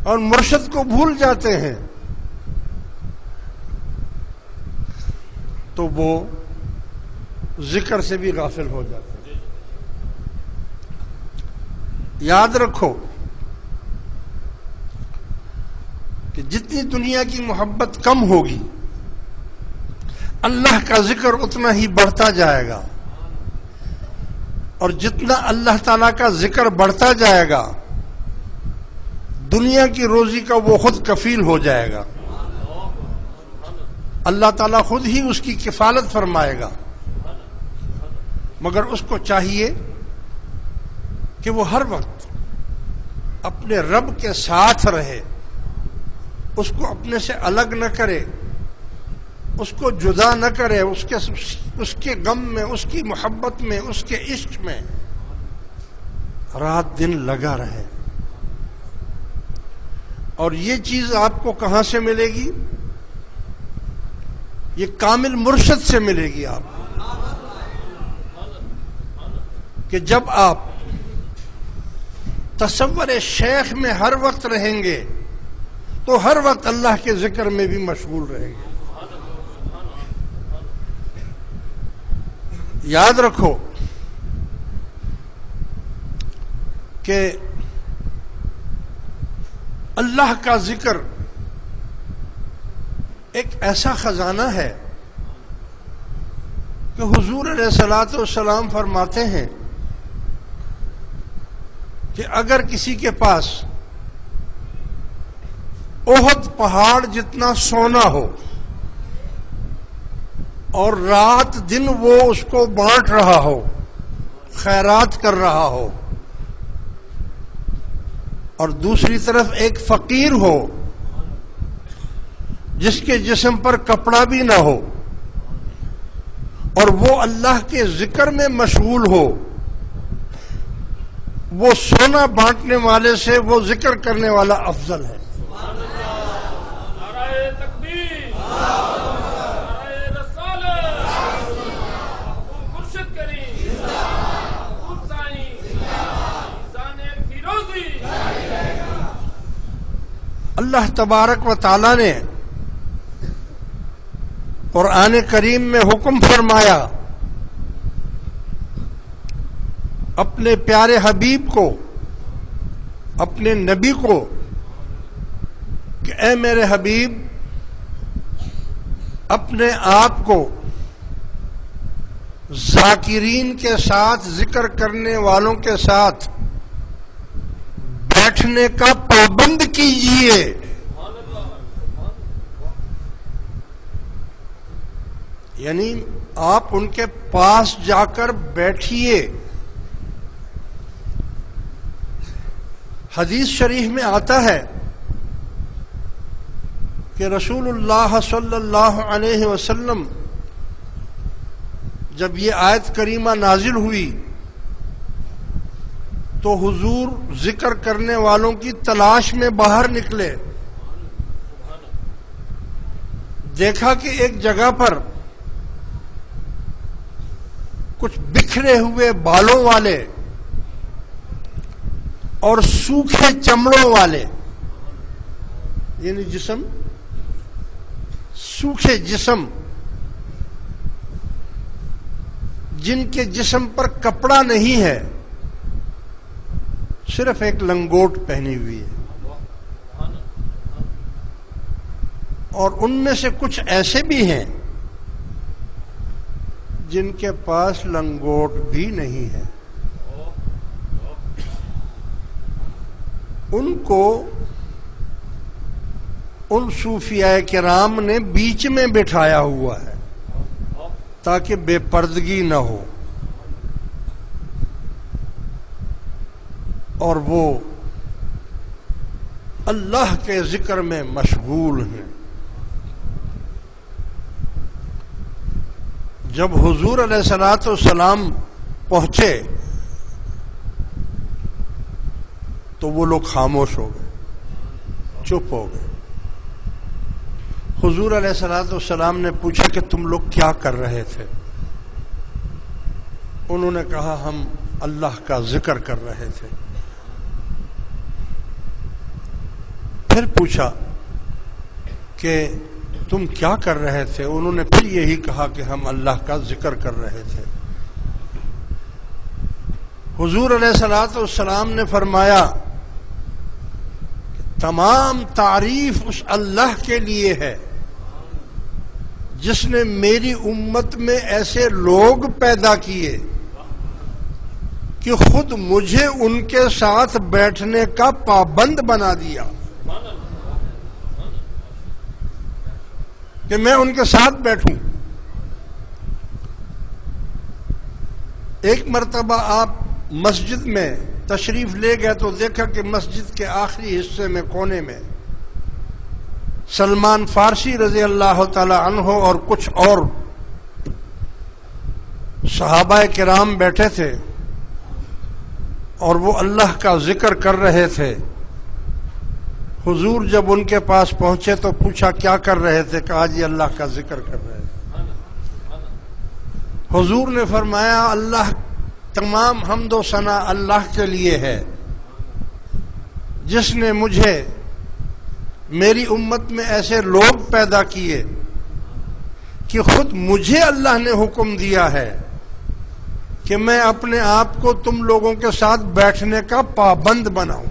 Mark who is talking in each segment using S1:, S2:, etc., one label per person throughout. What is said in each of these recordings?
S1: اور مرشد کو بھول جاتے ہیں تو وہ ذکر سے بھی غافل ہو جاتے ہیں۔ یاد رکھو کہ جتنی دنیا کی محبت کم ہوگی اللہ کا ذکر اتنا ہی بڑھتا جائے گا، اور جتنا اللہ تعالیٰ کا ذکر بڑھتا جائے گا دنیا کی روزی کا وہ خود کفیل ہو جائے گا، اللہ تعالیٰ خود ہی اس کی کفالت فرمائے گا۔ مگر اس کو چاہیے کہ وہ ہر وقت اپنے رب کے ساتھ رہے، اس کو اپنے سے الگ نہ کرے، اس کو جدا نہ کرے، اس کے غم میں، اس کی محبت میں، اس کے عشق میں رات دن لگا رہے۔ اور یہ چیز آپ کو کہاں سے ملے گی؟ یہ کامل مرشد سے ملے گی آپ کو، کہ جب آپ تصور شیخ میں ہر وقت رہیں گے تو ہر وقت اللہ کے ذکر میں بھی مشغول رہیں گے۔ یاد رکھو کہ اللہ کا ذکر ایک ایسا خزانہ ہے کہ حضور علیہ الصلوۃ والسلام فرماتے ہیں کہ اگر کسی کے پاس احد پہاڑ جتنا سونا ہو اور رات دن وہ اس کو بانٹ رہا ہو، خیرات کر رہا ہو، اور دوسری طرف ایک فقیر ہو جس کے جسم پر کپڑا بھی نہ ہو اور وہ اللہ کے ذکر میں مشغول ہو، وہ سونا بانٹنے والے سے وہ ذکر کرنے والا افضل ہے۔ اللہ تبارک و تعالی نے قرآن کریم میں حکم فرمایا اپنے پیارے حبیب کو، اپنے نبی کو، کہ اے میرے حبیب اپنے آپ کو ذاکرین کے ساتھ، ذکر کرنے والوں کے ساتھ بیٹھنے کا پابند کیجیے۔ یعنی آپ ان کے پاس جا کر بیٹھیے۔ حدیث شریف میں آتا ہے کہ رسول اللہ صلی اللہ علیہ وسلم جب یہ آیت کریمہ نازل ہوئی تو حضور ذکر کرنے والوں کی تلاش میں باہر نکلے، دیکھا کہ ایک جگہ پر کچھ بکھرے ہوئے بالوں والے اور سوکھے چمڑوں والے، یعنی جسم، سوکھے جسم، جن کے جسم پر کپڑا نہیں ہے، صرف ایک لنگوٹ پہنی ہوئی ہے، اور ان میں سے کچھ ایسے بھی ہیں جن کے پاس لنگوٹ بھی نہیں ہے۔ ان کو ان صوفیاء کرام نے بیچ میں بٹھایا ہوا ہے تاکہ بے پردگی نہ ہو، اور وہ اللہ کے ذکر میں مشغول ہیں۔ جب حضور علیہ الصلوۃ والسلام پہنچے تو وہ لوگ خاموش ہو گئے، چپ ہو گئے۔ حضور علیہ الصلوۃ والسلام نے پوچھا کہ تم لوگ کیا کر رہے تھے؟ انہوں نے کہا ہم اللہ کا ذکر کر رہے تھے۔ پھر پوچھا کہ تم کیا کر رہے تھے؟ انہوں نے پھر یہی کہا کہ ہم اللہ کا ذکر کر رہے تھے۔ حضور علیہ الصلوۃ والسلام نے فرمایا کہ تمام تعریف اس اللہ کے لیے ہے جس نے میری امت میں ایسے لوگ پیدا کیے کہ خود مجھے ان کے ساتھ بیٹھنے کا پابند بنا دیا، کہ میں ان کے ساتھ بیٹھوں۔ ایک مرتبہ آپ مسجد میں تشریف لے گئے تو دیکھا کہ مسجد کے آخری حصے میں کونے میں سلمان فارسی رضی اللہ تعالی عنہ اور کچھ اور صحابہ کرام بیٹھے تھے اور وہ اللہ کا ذکر کر رہے تھے۔ حضور جب ان کے پاس پہنچے تو پوچھا کیا کر رہے تھے؟ کہا جی اللہ کا ذکر کر رہے تھے۔ حضور نے فرمایا اللہ تمام حمد و ثنا اللہ کے لیے ہے جس نے مجھے میری امت میں ایسے لوگ پیدا کیے کہ خود مجھے اللہ نے حکم دیا ہے کہ میں اپنے آپ کو تم لوگوں کے ساتھ بیٹھنے کا پابند بناؤں۔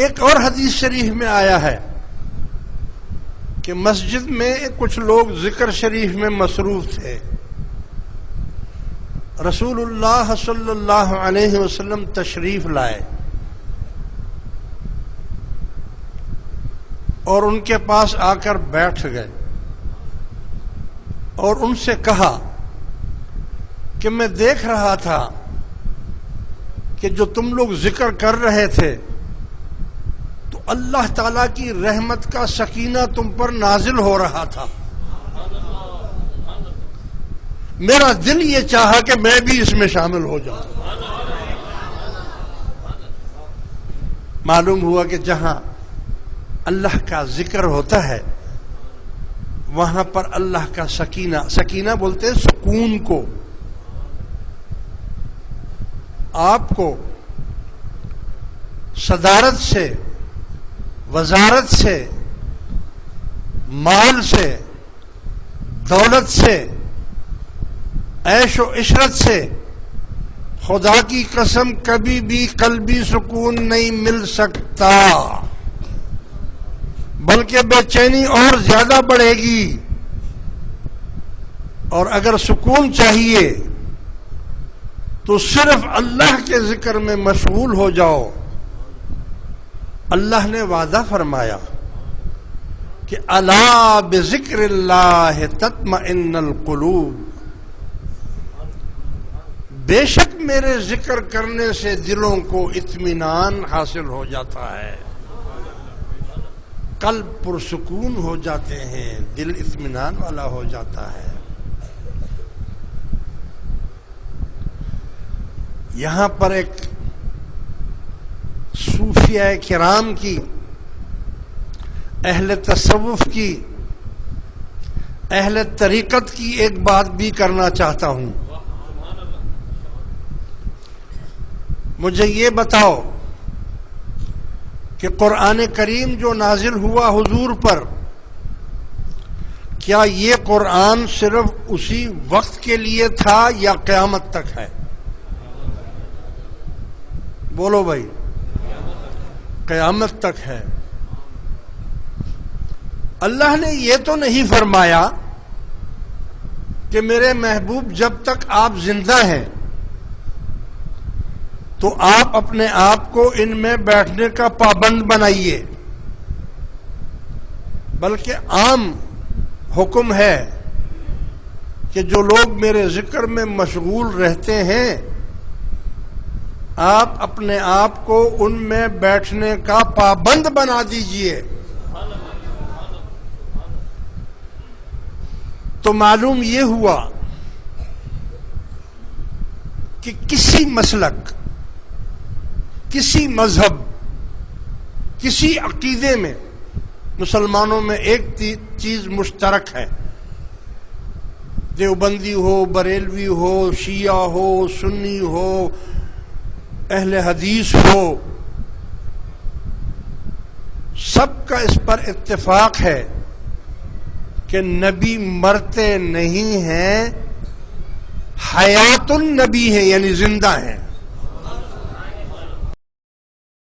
S1: ایک اور حدیث شریف میں آیا ہے کہ مسجد میں کچھ لوگ ذکر شریف میں مصروف تھے۔ رسول اللہ صلی اللہ علیہ وسلم تشریف لائے اور ان کے پاس آ کر بیٹھ گئے اور ان سے کہا کہ میں دیکھ رہا تھا کہ جو تم لوگ ذکر کر رہے تھے تو اللہ تعالیٰ کی رحمت کا سکینہ تم پر نازل ہو رہا تھا، میرا دل یہ چاہا کہ میں بھی اس میں شامل ہو جاؤں۔ معلوم ہوا کہ جہاں اللہ کا ذکر ہوتا ہے وہاں پر اللہ کا سکینہ بولتے ہیں سکون کو، آپ کو صدارت سے، وزارت سے، مال سے، دولت سے، عیش و عشرت سے خدا کی قسم کبھی بھی قلبی سکون نہیں مل سکتا، بلکہ بے چینی اور زیادہ بڑھے گی۔ اور اگر سکون چاہیے تو صرف اللہ کے ذکر میں مشغول ہو جاؤ۔ اللہ نے وعدہ فرمایا کہ الا بذکر اللہ تطمئن القلوب، بے شک میرے ذکر کرنے سے دلوں کو اطمینان حاصل ہو جاتا ہے، قلب پرسکون ہو جاتے ہیں، دل اطمینان والا ہو جاتا ہے۔ یہاں پر ایک صوفیاء کرام کی، اہل تصوف کی، اہل طریقت کی ایک بات بھی کرنا چاہتا ہوں۔ مجھے یہ بتاؤ کہ قرآن کریم جو نازل ہوا حضور پر، کیا یہ قرآن صرف اسی وقت کے لیے تھا یا قیامت تک ہے؟ بولو بھائی، قیامت تک ہے۔ اللہ نے یہ تو نہیں فرمایا کہ میرے محبوب جب تک آپ زندہ ہیں تو آپ اپنے آپ کو ان میں بیٹھنے کا پابند بنائیے، بلکہ عام حکم ہے کہ جو لوگ میرے ذکر میں مشغول رہتے ہیں آپ اپنے آپ کو ان میں بیٹھنے کا پابند بنا دیجئے۔ تو معلوم یہ ہوا کہ کسی مسلک، کسی مذہب، کسی عقیدے میں مسلمانوں میں ایک چیز مشترک ہے، دیوبندی ہو، بریلوی ہو، شیعہ ہو، سنی ہو، اہل حدیث ہو، سب کا اس پر اتفاق ہے کہ نبی مرتے نہیں ہیں، حیات النبی ہے، یعنی زندہ ہیں۔